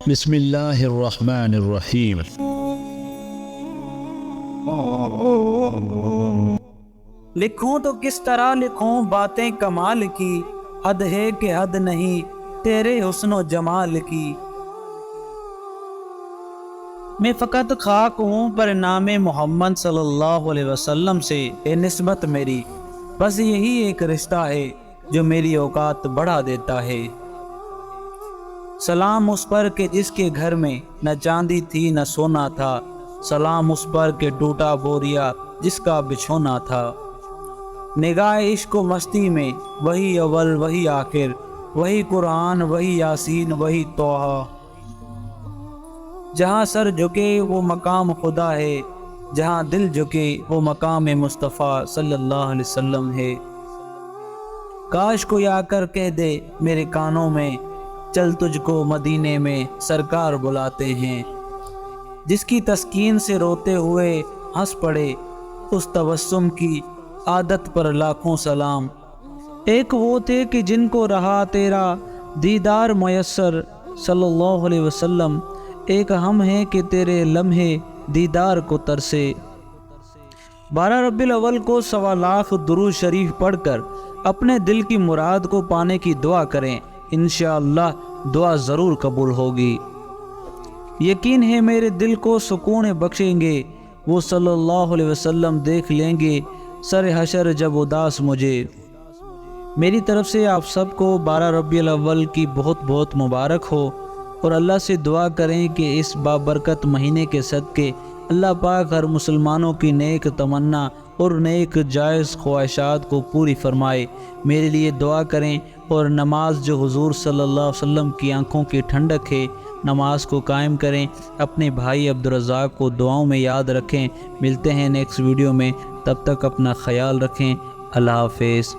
بسم اللہ الرحمن الرحیم۔ لکھوں تو کس طرح لکھوں باتیں کمال کی، حد ہے کہ حد نہیں تیرے حسن و جمال کی۔ میں فقط خاک ہوں پر نام محمد صلی اللہ علیہ وسلم سے اے نسبت میری، بس یہی ایک رشتہ ہے جو میری اوقات بڑھا دیتا ہے۔ سلام اس پر کہ جس کے گھر میں نہ چاندی تھی نہ سونا تھا، سلام اس پر کہ ٹوٹا بوریا جس کا بچھونا تھا۔ نگاہ عشق و مستی میں وہی اول وہی آخر، وہی قرآن وہی یاسین وہی طٰہٰ۔ جہاں سر جھکے وہ مقام خدا ہے، جہاں دل جھکے وہ مقام مصطفیٰ صلی اللہ علیہ وسلم ہے۔ کاش کوئی آ کر کہہ دے میرے کانوں میں، چل تجھ کو مدینے میں سرکار بلاتے ہیں۔ جس کی تسکین سے روتے ہوئے ہنس پڑے، اس تبسم کی عادت پر لاکھوں سلام۔ ایک وہ تھے کہ جن کو رہا تیرا دیدار میسر صلی اللہ علیہ وسلم، ایک ہم ہیں کہ تیرے لمحے دیدار کو ترسے۔ 12 ربیع الاول کو 1.25 لاکھ درود شریف پڑھ کر اپنے دل کی مراد کو پانے کی دعا کریں، انشاءاللہ دعا ضرور قبول ہوگی۔ یقین ہے میرے دل کو سکون بخشیں گے وہ صلی اللہ علیہ وسلم، دیکھ لیں گے سر حشر جب اداس مجھے۔ میری طرف سے آپ سب کو 12 ربیع الاول کی بہت بہت مبارک ہو، اور اللہ سے دعا کریں کہ اس بابرکت مہینے کے صدقے اللہ پاک ہر مسلمانوں کی نیک تمنا اور نیک جائز خواہشات کو پوری فرمائے۔ میرے لیے دعا کریں، اور نماز جو حضور صلی اللہ علیہ وسلم کی آنکھوں کی ٹھنڈک ہے، نماز کو قائم کریں۔ اپنے بھائی عبدالرزاق کو دعاؤں میں یاد رکھیں۔ ملتے ہیں نیکسٹ ویڈیو میں، تب تک اپنا خیال رکھیں۔ اللہ حافظ۔